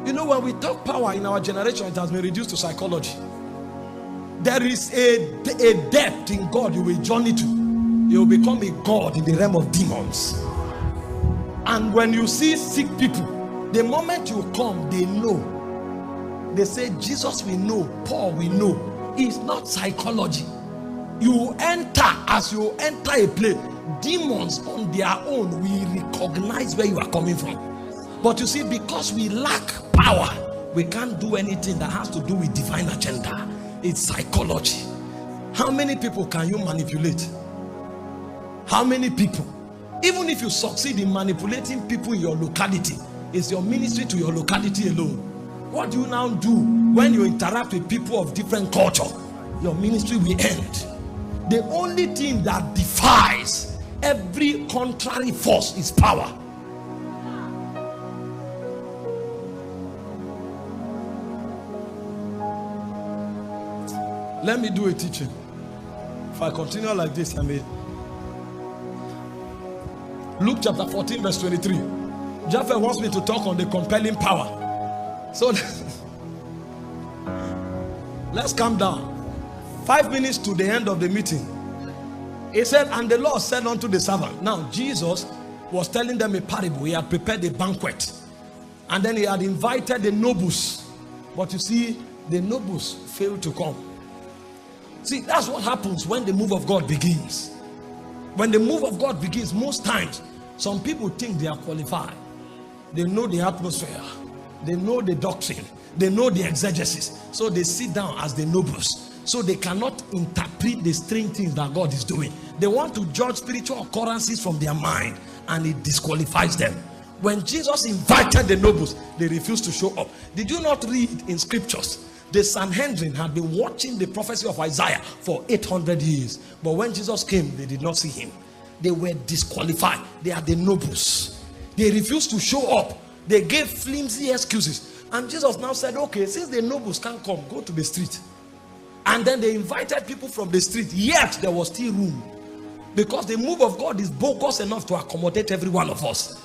You know, when we talk power in our generation, it has been reduced to psychology. There is a depth in God you will journey to. You will become a god in the realm of demons. And when you see sick people, the moment you come, they know. They say, Jesus we know, Paul we know. It's not psychology. You enter, as you enter a place, demons on their own will recognize where you are coming from. But you see, because we lack power, we can't do anything that has to do with divine agenda. It's psychology. How many people can you manipulate? How many people? Even if you succeed in manipulating people in your locality, it's your ministry to your locality alone. What do you now do when you interact with people of different culture? Your ministry will end. The only thing that defies every contrary force is power. Let me do a teaching. If I continue like this, I may. Luke chapter 14 verse 23. Japheth wants me to talk on the compelling power. So let's calm down. 5 minutes to the end of the meeting, he said, and the Lord said unto the servant. Now Jesus was telling them a parable. He had prepared a banquet, and then he had invited the nobles. But you see, the nobles failed to come. See, that's what happens when the move of God begins. When the move of God begins, most times some people think they are qualified. They know the atmosphere, they know the doctrine, they know the exegesis, so they sit down as the nobles, so they cannot interpret the strange things that God is doing. They want to judge spiritual occurrences from their mind, and it disqualifies them. When Jesus invited the nobles, they refused to show up. Did you not read in scriptures? The Sanhedrin had been watching the prophecy of Isaiah for 800 years. But when Jesus came, they did not see him. They were disqualified. They are the nobles. They refused to show up. They gave flimsy excuses. And Jesus now said, okay, since the nobles can't come, go to the street. And then they invited people from the street. Yet there was still room. Because the move of God is bogus enough to accommodate every one of us.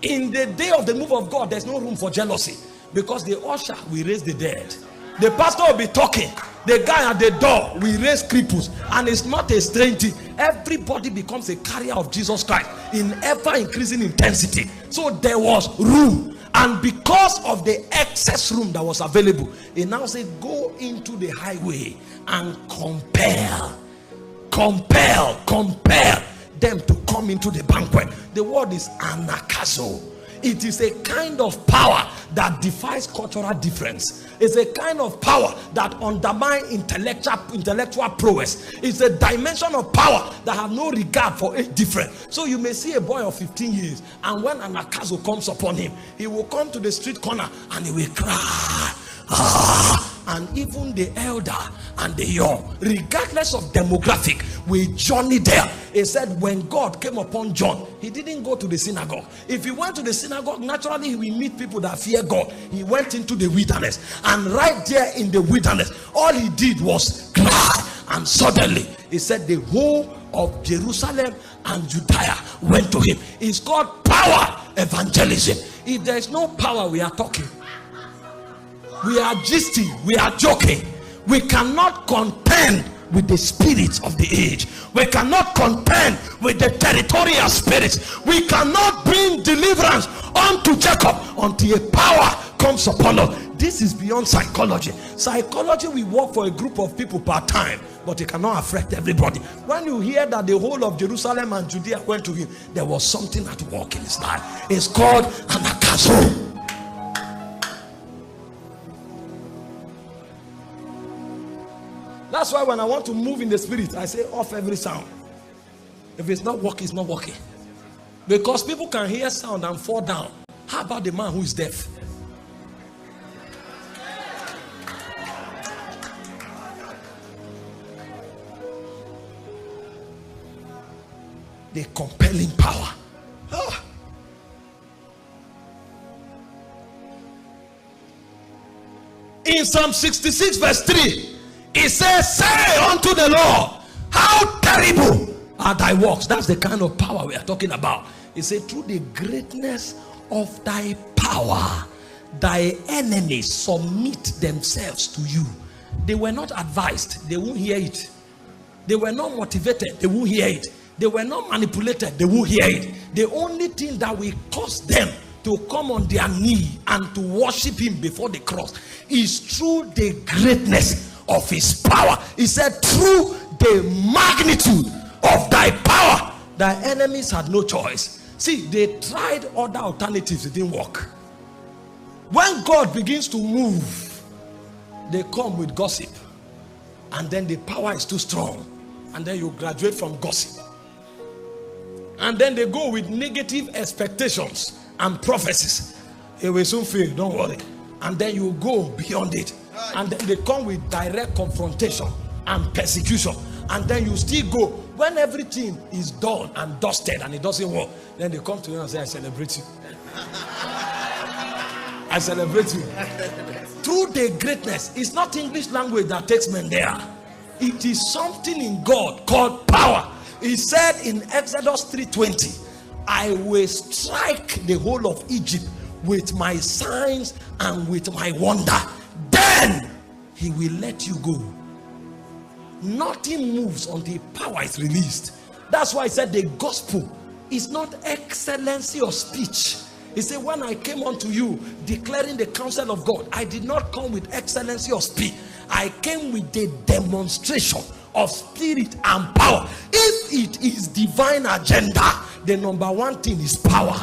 In the day of the move of God, there's no room for jealousy. Because the usher will raise the dead. The pastor will be talking. The guy at the door will raise cripples. And it's not a strange thing. Everybody becomes a carrier of Jesus Christ in ever increasing intensity. So there was room. And because of the excess room that was available, he now said, go into the highway and compel them to come into the banquet. The word is anakazo. It is a kind of power that defies cultural difference. It's a kind of power that undermines intellectual prowess. It's a dimension of power that has no regard for age difference. So you may see a boy of 15 years, and when an akazo comes upon him, he will come to the street corner and he will cry. And even the elder and the young, regardless of demographic, will journey there. He said when God came upon John, he didn't go to the synagogue. If he went to the synagogue, naturally he will meet people that fear God. He went into the wilderness, and right there in the wilderness, all he did was cry. And suddenly he said the whole of Jerusalem and Judea went to him. It's called power evangelism. If there is no power, we are talking. We are gisting, we are joking. We cannot contend with the spirits of the age. We cannot contend with the territorial spirits. We cannot bring deliverance unto Jacob until a power comes upon us. This is beyond psychology. Psychology will work for a group of people per time, but it cannot affect everybody. When you hear that the whole of Jerusalem and Judea went to him, there was something at work in his life. It's called anakazo. That's why when I want to move in the spirit, I say off every sound. If it's not working, it's not working. Because people can hear sound and fall down. How about the man who is deaf? The compelling power. In Psalm 66 verse 3, it says, say unto the Lord, how terrible are thy works. That's the kind of power we are talking about. It said, through the greatness of thy power, thy enemies submit themselves to you. They were not advised, they won't hear it. They were not motivated, they won't hear it. They were not manipulated, they won't hear it. The only thing that will cause them to come on their knee and to worship him before the cross is through the greatness of his power. He said, through the magnitude of thy power, thy enemies had no choice. See, they tried other alternatives, it didn't work. When God begins to move, they come with gossip, and then the power is too strong, and then you graduate from gossip, and then they go with negative expectations and prophecies. It will soon fail, don't worry. And then you go beyond it, and then they come with direct confrontation and persecution, and then you still go. When everything is done and dusted and it doesn't work, then they come to you and say, I celebrate you. I celebrate you. Through the greatness, it's not English language that takes men there. It is something in God called power. He said in Exodus 3:20, I will strike the whole of Egypt with my signs and with my wonder. Then he will let you go. Nothing moves until power is released. That's why I said the gospel is not excellency of speech. He said, when I came unto you declaring the counsel of God, I did not come with excellency of speech. I came with the demonstration of spirit and power. If it is divine agenda, the number one thing is power.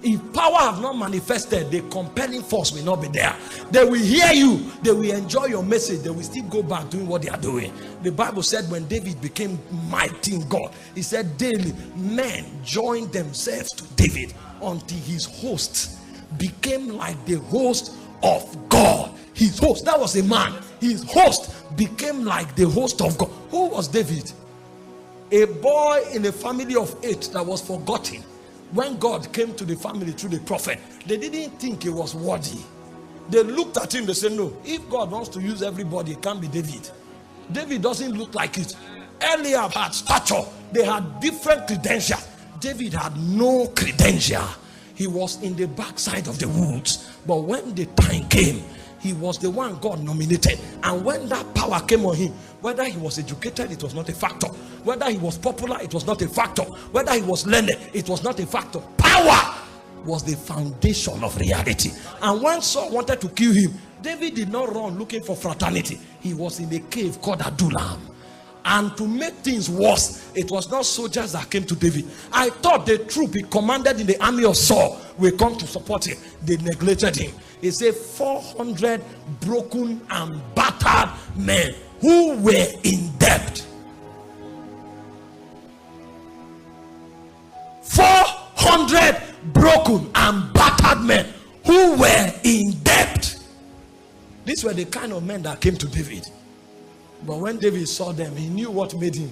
If power have not manifested, the compelling force will not be there. They will hear you, they will enjoy your message, they will still go back doing what they are doing. The Bible said when David became mighty in God, he said daily men joined themselves to David until his host became like the host of God. His host, that was a man. His host became like the host of God. Who was David? A boy in a family of 8 that was forgotten. When God came to the family through the prophet, they didn't think he was worthy. They looked at him, they said, no, if God wants to use everybody, it can't be David. David doesn't look like it. Eliab had stature. They had different credentials. David had no credential. He was in the backside of the woods. But when the time came, he was the one God nominated. And when that power came on him, whether he was educated, it was not a factor. Whether he was popular, it was not a factor. Whether he was learned, it was not a factor. Power was the foundation of reality. And when Saul wanted to kill him, David did not run looking for fraternity. He was in a cave called Adullam. And to make things worse, it was not soldiers that came to David. I thought the troop he commanded in the army of Saul will come to support him. They neglected him. He said 400 broken and battered men who were in debt. 400 broken and battered men who were in debt. These were the kind of men that came to David. But when David saw them, he knew what made him.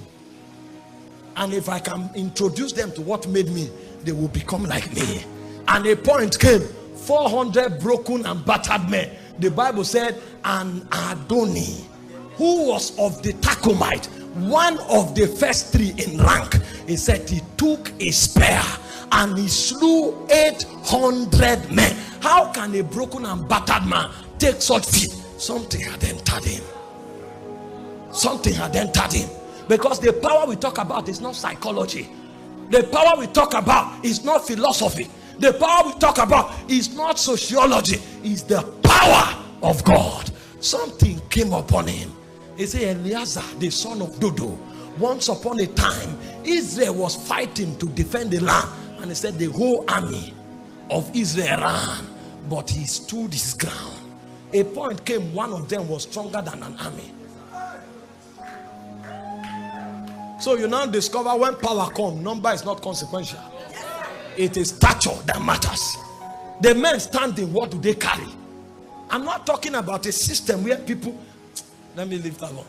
And if I can introduce them to what made me, they will become like me. And a point came, 400 broken and battered men. The Bible said, and Adoni, who was of the Tachomite, one of the first 3 in rank, he said he took a spear and he slew 800 men. How can a broken and battered man take such feat? Something had entered him. Something had entered him. Because the power we talk about is not psychology. The power we talk about is not philosophy. The power we talk about is not sociology. It's the power of God. Something came upon him. He said, Eleazar, the son of Dodo, once upon a time, Israel was fighting to defend the land. And he said the whole army of Israel ran, but he stood his ground. A point came, one of them was stronger than an army. So you now discover when power comes, number is not consequential. It is stature that matters. The men standing, what do they carry? I'm not talking about a system where people, let me leave that one.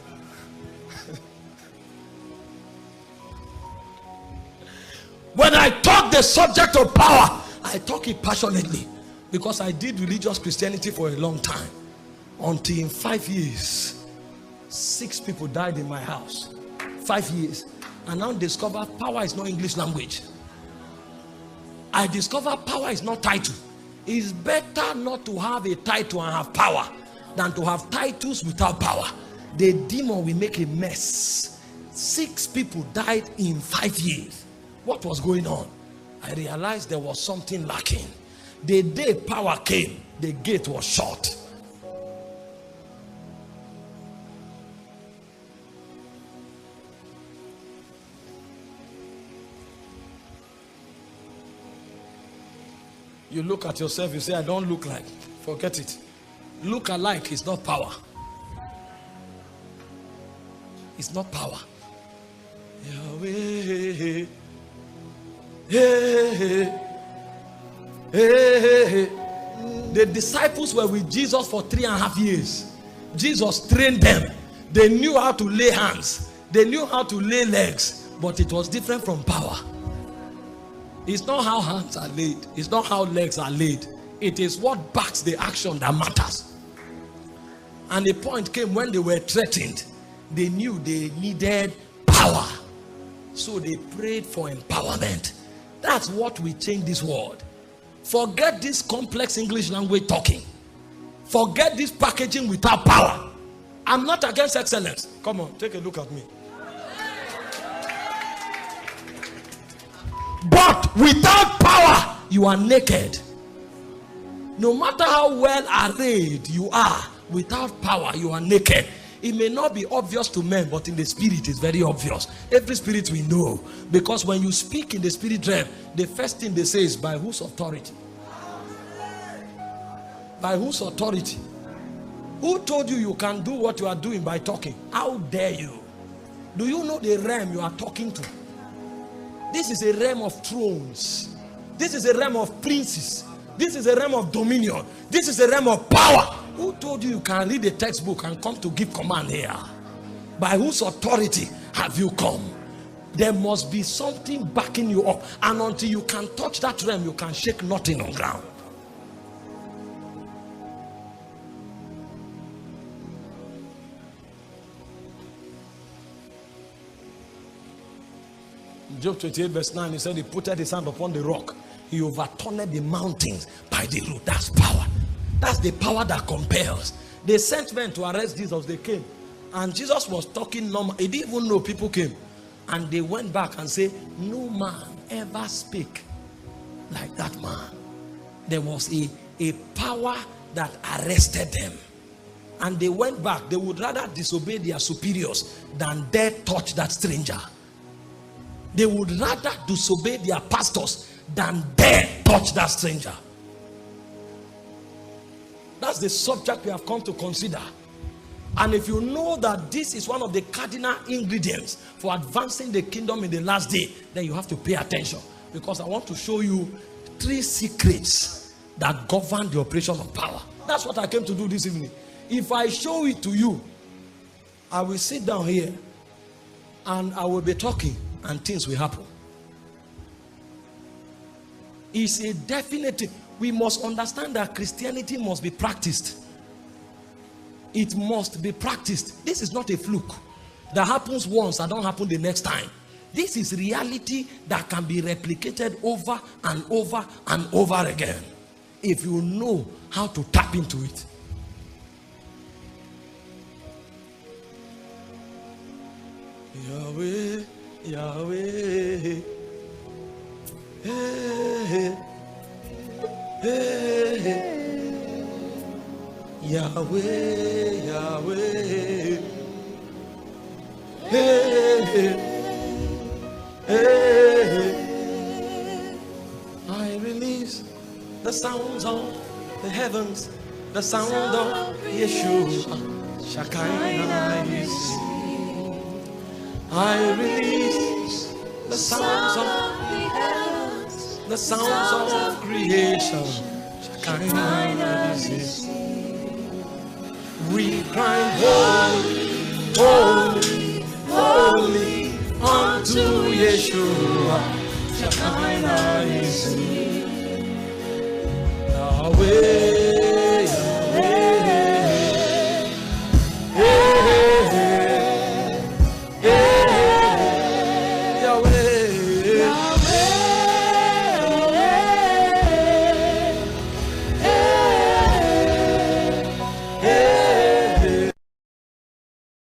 When I talk the subject of power, I talk it passionately, because I did religious Christianity for a long time, until in 5 years 6 people died in my house. 5 years. And now discover power is not English language. I discover power is not title. It's better not to have a title and have power than to have titles without power. The demon will make a mess. 6 people died in 5 years. What was going on? I realized there was something lacking. The day power came, the gate was shut. You look at yourself, you say, I don't look like. Forget it. Look alike is not power. It's not power. Yahweh. The disciples were with Jesus for 3.5 years. Jesus trained them. They knew how to lay hands. They knew how to lay legs. But it was different from power. It's not how hands are laid. It's not how legs are laid. It is what backs the action that matters. And the point came when they were threatened. They knew they needed power. So they prayed for empowerment. That's what will change this world. Forget this complex English language talking. Forget this packaging without power. I'm not against excellence. Come on, take a look at me. But without power, you are naked. No matter how well arrayed you are, without power, you are naked. It may not be obvious to men, but in the spirit, it's very obvious. Every spirit we know. Because when you speak in the spirit realm, the first thing they say is, by whose authority? By whose authority? Who told you you can do what you are doing by talking? How dare you? Do you know the realm you are talking to? This is a realm of thrones. This is a realm of princes. This is a realm of dominion. This is a realm of power. Who told you you can read a textbook and come to give command here? By whose authority have you come? There must be something backing you up. And until you can touch that realm, you can shake nothing on ground. Job 28 verse 9, he said he put his hand upon the rock. He overturned the mountains by the root. That's power. That's the power that compels. They sent men to arrest Jesus. They came. And Jesus was talking normal. He didn't even know people came. And they went back and said, no man ever speak like that man. There was a power that arrested them. And they went back. They would rather disobey their superiors than dare touch that stranger. They would rather disobey their pastors than dare touch that stranger. That's the subject we have come to consider. And if you know that this is one of the cardinal ingredients for advancing the kingdom in the last day, then you have to pay attention. Because I want to show you 3 secrets that govern the operation of power. That's what I came to do this evening. If I show it to you, I will sit down here and I will be talking and things will happen. It's a definitive. We must understand that Christianity must be practiced. It must be practiced. This is not a fluke that happens once and don't happen the next time. This is reality that can be replicated over and over and over again if you know how to tap into it. Yahweh, Yahweh, hey, hey, Yahweh, Yahweh, hey, hey. I release the sounds of the heavens, the sound of Yeshua, Shekinah. I release the sounds of the heavens, the sounds of creation. Shekinah. We cry, holy, holy.